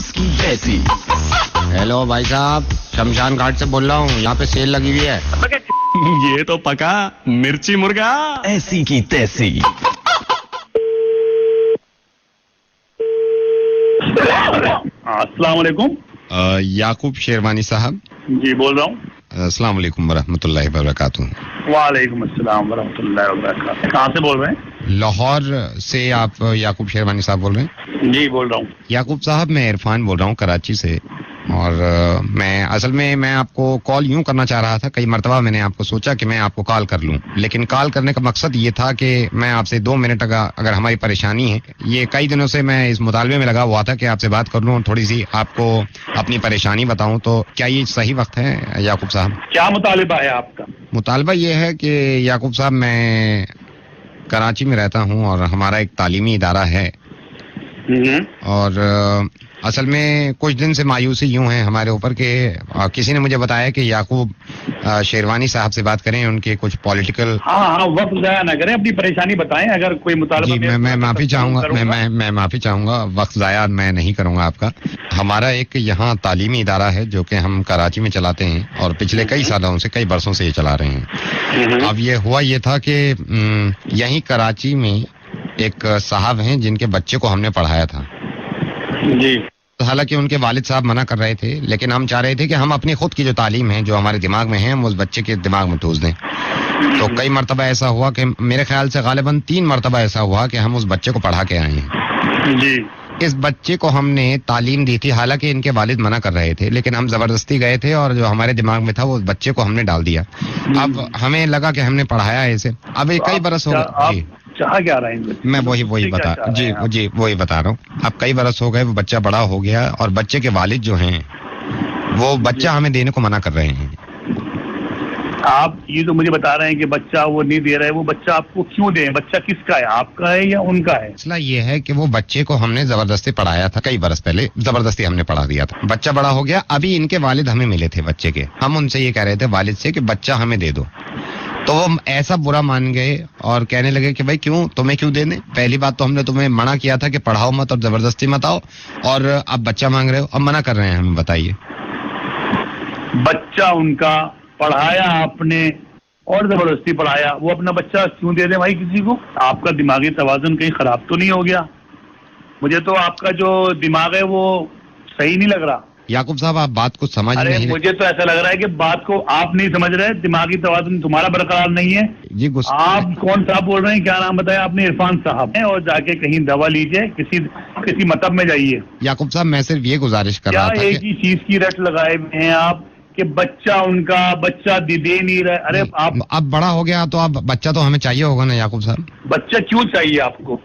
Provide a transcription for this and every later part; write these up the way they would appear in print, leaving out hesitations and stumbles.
ऐसी तैसी। हेलो भाई साहब, शमशान घाट से बोल रहा हूँ। यहाँ पे सेल लगी हुई है। ये तो पका मिर्ची मुर्गा। ऐसी की तैसी। अस्सलाम वालेकुम। याकूब शेरवानी साहब। जी बोल रहा हूँ। अस्सलाम वालेकुम वरहमतुल्लाहि वबरकातुहू। वालेकुम अस्सलाम वरहमतुल्लाहि वबरकातुहू। कहाँ से बोल रहे हैं? लाहौर से आप याकूब शेरवानी साहब बोल रहे हैं? जी बोल रहा हूँ। याकूब साहब, मैं इरफान बोल रहा हूँ कराची से। और मैं असल में मैं आपको कॉल यूं करना चाह रहा था। कई मरतबा मैंने आपको सोचा कि मैं आपको कॉल कर लूं, लेकिन कॉल करने का मकसद ये था कि मैं आपसे 2 मिनट अगर हमारी परेशानी है, ये कई दिनों से मैं इस मुतालबे में लगा हुआ था कि आपसे बात कर लूं और थोड़ी सी आपको अपनी परेशानी बताऊं। तो क्या ये सही वक्त है याकूब साहब? क्या मुतालिबा है आपका? मुतालबा ये है कि याकूब साहब, मैं कराची में रहता हूँ और हमारा एक तालीमी इदारा है। और असल में कुछ दिन से मायूसी यूं है हमारे ऊपर कि किसी ने मुझे बताया कि याकूब शेरवानी साहब से बात करें, उनके कुछ पॉलिटिकल। हाँ, वक्त जाया ना करें, अपनी परेशानी बताएं। अगर कोई मुतालबा। जी, मैं माफी चाहूंगा, मैं माफी चाहूंगा। वक्त जाया मैं नहीं करूंगा आपका। हमारा एक यहाँ तालीमी इदारा है जो कि हम कराची में चलाते हैं और पिछले कई सालों से, कई बरसों से ये चला रहे हैं। अब ये हुआ ये था कि यहीं कराची में एक साहब हैं जिनके बच्चे को हमने पढ़ाया था जी। हालांकि उनके वालिद साहब मना कर रहे थे, लेकिन हम चाह रहे थे कि हम अपनी खुद की जो तालीम है, जो हमारे दिमाग में है, हम उस बच्चे के दिमाग में ठूस दें। तो कई मरतबा ऐसा हुआ कि मेरे ख्याल से गालिबन 3 मरतबा ऐसा हुआ कि हम उस बच्चे को पढ़ा के आए हैं जी। इस बच्चे को हमने तालीम दी थी, हालांकि इनके वालिद मना कर रहे थे, लेकिन हम जबरदस्ती गए थे और जो हमारे दिमाग में था वो बच्चे को हमने डाल दिया। अब हमें लगा कि हमने पढ़ाया है इसे। अब ये कई बरस हो गए। चाह क्या रहे हैं? मैं वही बता वही बता रहा हूँ। अब कई बरस हो गए, वो बच्चा बड़ा हो गया और बच्चे के वालिद जो हैं वो बच्चा हमें देने को मना कर रहे हैं। आप ये तो मुझे बता रहे हैं कि बच्चा वो नहीं दे रहा है, वो बच्चा आपको क्यों दे? बच्चा किसका है, आपका है या उनका है? मसला ये है कि वो बच्चे को हमने जबरदस्ती पढ़ाया था, कई बरस पहले जबरदस्ती हमने पढ़ा दिया था। बच्चा बड़ा हो गया, अभी इनके वालिद हमें मिले थे बच्चे के। हम उनसे ये कह रहे थे वालिद से कि बच्चा हमें दे दो, तो वो ऐसा बुरा मान गए और कहने लगे कि भाई क्यों, तुम्हें क्यों देने? पहली बात तो हमने तुम्हें मना किया था कि पढ़ाओ मत और जबरदस्ती मत आओ, और अब बच्चा मांग रहे हो, अब मना कर रहे हैं। हमें बताइए। बच्चा उनका पढ़ाया आपने और जबरदस्ती पढ़ाया, वो अपना बच्चा क्यों दे दे भाई किसी को? आपका दिमागी तवाज़ुन कहीं खराब तो नहीं हो गया? मुझे तो आपका जो दिमाग है वो सही नहीं लग रहा। याकूब साहब, आप बात को समझ नहीं रहे। मुझे तो ऐसा लग रहा है कि बात को आप नहीं समझ रहे, दिमागी तवाज़ुन तुम्हारा बरकरार नहीं है जी। आप कौन साहब बोल रहे हैं? क्या नाम बताया आपने? इरफान साहब है। और जाके कहीं दवा लीजिए, किसी मतब में जाइए। याकूब साहब, मैं सिर्फ ये गुजारिश कर रहा था, एक ही चीज की रट लगाए हुए हैं आप कि बच्चा उनका, बच्चा दे नहीं रहा। अरे आप अब बड़ा हो गया तो अब बच्चा तो हमें चाहिए होगा ना याकूब साहब। बच्चा क्यों चाहिए आपको?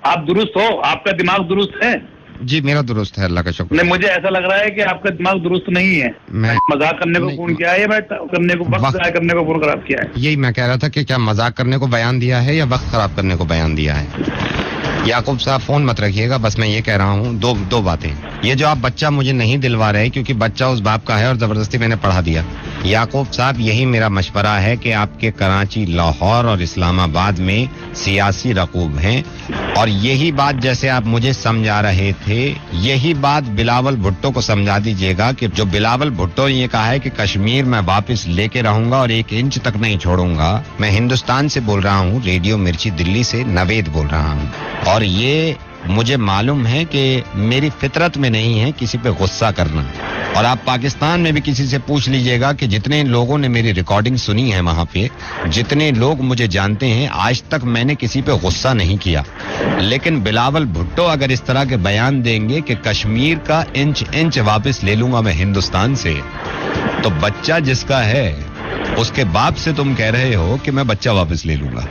आप दुरुस्त हो? आपका दिमाग दुरुस्त है? जी, मेरा दुरुस्त है, अल्लाह का शुक्र। नहीं, मुझे ऐसा लग रहा है कि आपका दिमाग दुरुस्त नहीं है। मैं मजाक करने को फोन किया है या करने को वक्त जाया करने को फोन खराब किया है? यही मैं कह रहा था कि क्या मजाक करने को बयान दिया है या वक्त खराब करने को बयान दिया है? याकूब साहब, फोन मत रखिएगा, बस मैं ये कह रहा हूँ दो बातें। ये जो आप बच्चा मुझे नहीं दिलवा रहे क्योंकि बच्चा उस बाप का है और जबरदस्ती मैंने पढ़ा दिया। याकूब साहब, यही मेरा मशवरा है कि आपके कराची, लाहौर और इस्लामाबाद में सियासी रकूब हैं, और यही बात जैसे आप मुझे समझा रहे थे, यही बात बिलावल भुट्टो को समझा दीजिएगा कि जो बिलावल भुट्टो ने ये कहा है कि कश्मीर मैं वापस लेके रहूंगा और 1 इंच तक नहीं छोड़ूंगा। मैं हिंदुस्तान से बोल रहा हूँ, रेडियो मिर्ची दिल्ली से नवेद बोल रहा हूँ, और ये मुझे मालूम है कि मेरी फितरत में नहीं है किसी पे गुस्सा करना। और आप पाकिस्तान में भी किसी से पूछ लीजिएगा कि जितने लोगों ने मेरी रिकॉर्डिंग सुनी है वहां पे, जितने लोग मुझे जानते हैं, आज तक मैंने किसी पे गुस्सा नहीं किया। लेकिन बिलावल भुट्टो अगर इस तरह के बयान देंगे कि कश्मीर का इंच वापस ले लूंगा मैं हिंदुस्तान से, तो बच्चा जिसका है उसके बाप से तुम कह रहे हो कि मैं बच्चा वापस ले लूंगा।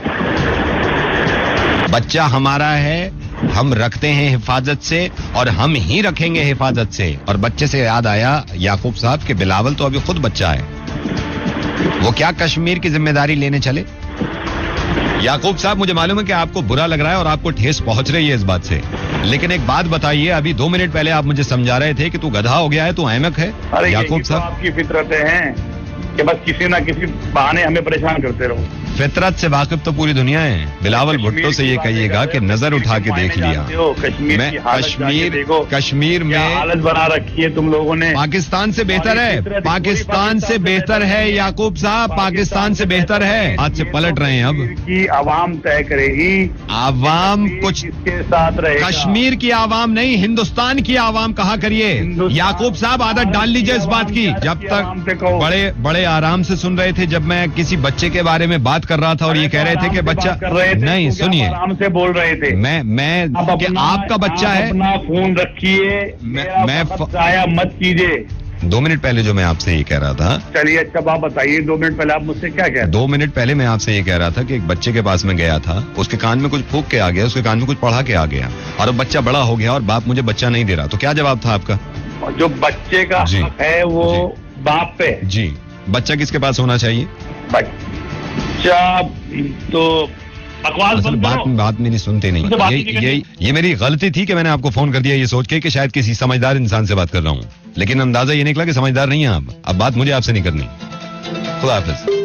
बच्चा हमारा है, हम रखते हैं हिफाजत से और हम ही रखेंगे हिफाजत से। और बच्चे से याद आया याकूब साहब कि बिलावल तो अभी खुद बच्चा है, वो क्या कश्मीर की जिम्मेदारी लेने चले? याकूब साहब, मुझे मालूम है कि आपको बुरा लग रहा है और आपको ठेस पहुंच रही है इस बात से, लेकिन एक बात बताइए, अभी 2 मिनट पहले आप मुझे समझा रहे थे कि तू गधा हो गया है, तू अहमक है। अरे याकूब साहब, आपकी फितरतें हैं कि बस किसी ना किसी बहाने हमें परेशान करते रहो। फितरत से वाकिफ तो पूरी दुनिया है। बिलावल भुट्टो से ये कहिएगा कि नजर उठा के देख लिया। मैं कश्मीर में हालत बना रखी है तुम लोगों ने। पाकिस्तान से बेहतर है, पाकिस्तान से बेहतर है याकूब साहब, पाकिस्तान से बेहतर है। आज से पलट रहे हैं अब की आवाम तय करेगी, आवाम कुछ इसके साथ रहेगा। कश्मीर की आवाम नहीं, हिंदुस्तान की आवाम कहा करिए। याकूब साहब आदत डाल लीजिए इस बात की। जब तक बड़े बड़े आराम से सुन रहे थे, जब मैं किसी बच्चे के बारे में बात कर रहा था और ये कह रहे थे कि बच्चा नहीं, सुनिए, आराम से बोल रहे थे। मैं कि आपका बच्चा है, अपना फोन रखिए, मैं आया मत कीजिए। 2 मिनट पहले जो मैं आपसे ये कह रहा था, चलिए अच्छा आप बताइए, 2 मिनट पहले आप मुझसे क्या कह रहे? 2 मिनट पहले मैं आपसे ये कह रहा था कि एक बच्चे के पास में गया था, उसके कान में कुछ फूंक के आ गया, उसके कान में कुछ पढ़ा के आ गया और अब बच्चा बड़ा हो गया और बाप मुझे बच्चा नहीं दे रहा। तो क्या जवाब था आपका? जो बच्चे का हक है वो बाप पे। जी, बच्चा किसके पास होना चाहिए? बच्चा तो बकवास बात मेरी सुनते नहीं। ये मेरी गलती थी कि मैंने आपको फोन कर दिया ये सोच के कि शायद किसी समझदार इंसान से बात कर रहा हूँ, लेकिन अंदाजा ये निकला कि समझदार नहीं है आप। अब बात मुझे आपसे नहीं करनी। खुदा हाफिज।